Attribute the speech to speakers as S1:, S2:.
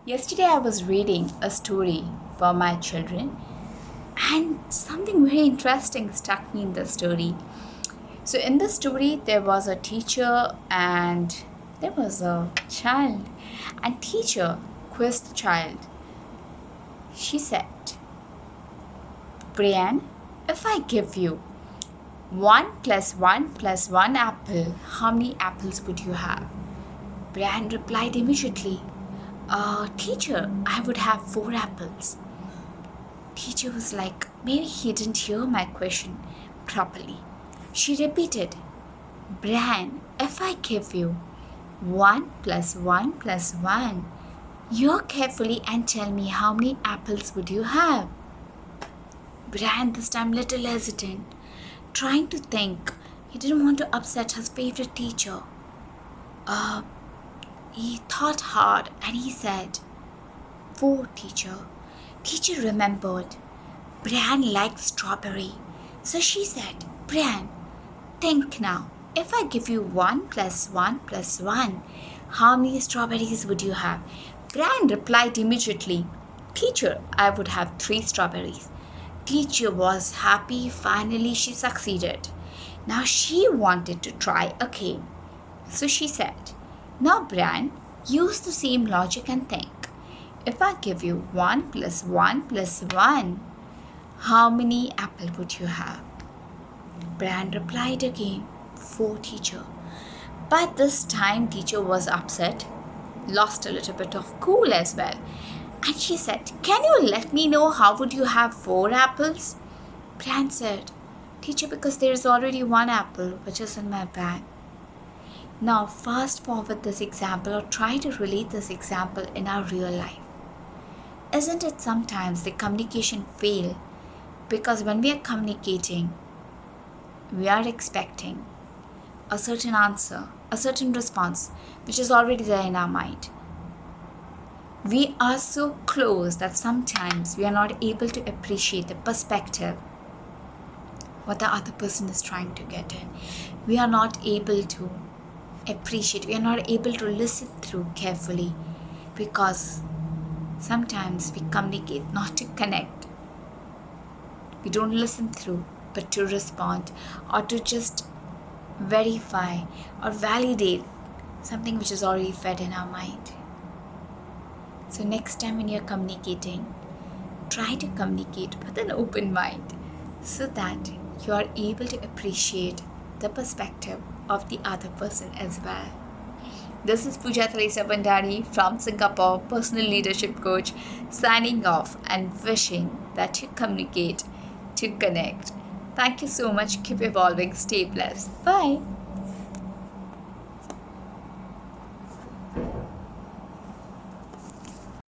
S1: Yesterday I was reading a story for my children and something very interesting struck me in the story. So in the story there was a teacher and there was a child, and teacher quizzed the child. She said, "Brian, if I give you 1 plus 1 plus 1 apple, how many apples would you have?" Brian replied immediately, "Teacher, I would have 4 apples." Teacher was like, maybe he didn't hear my question properly. She repeated, "Brian, if I give you 1 plus 1 plus 1, hear carefully and tell me how many apples would you have?" Brian, this time little hesitant, trying to think. He didn't want to upset his favorite teacher. He thought hard and he said, 4, teacher. Teacher remembered Brian liked strawberry. So she said, "Brian, think now. If I give you 1 plus 1 plus 1, how many strawberries would you have?" Brian replied immediately, "Teacher, I would have 3 strawberries." Teacher was happy. Finally, she succeeded. Now she wanted to try again. So she said, "Now, Brian, use the same logic and think. If I give you 1 plus 1 plus 1, how many apples would you have?" Brian replied again, 4, teacher. But this time, teacher was upset, lost a little bit of cool as well. And she said, "Can you let me know how would you have 4 apples?" Brian said, "Teacher, because there is already 1 apple which is in my bag." Now fast forward this example or try to relate this example in our real life. Isn't it sometimes the communication fail because when we are communicating, we are expecting a certain answer, a certain response which is already there in our mind. We are so close that sometimes we are not able to appreciate the perspective, what the other person is trying to get in. We are not able to appreciate, we are not able to listen through carefully because sometimes we communicate not to connect. We don't listen through but to respond or to just verify or validate something which is already fed in our mind. So next time when you're communicating, try to communicate with an open mind so that you are able to appreciate the perspective of the other person as well. This is Puja Talesara from Singapore, personal leadership coach, signing off and wishing that you communicate to connect. Thank you so much. Keep evolving. Stay blessed. Bye.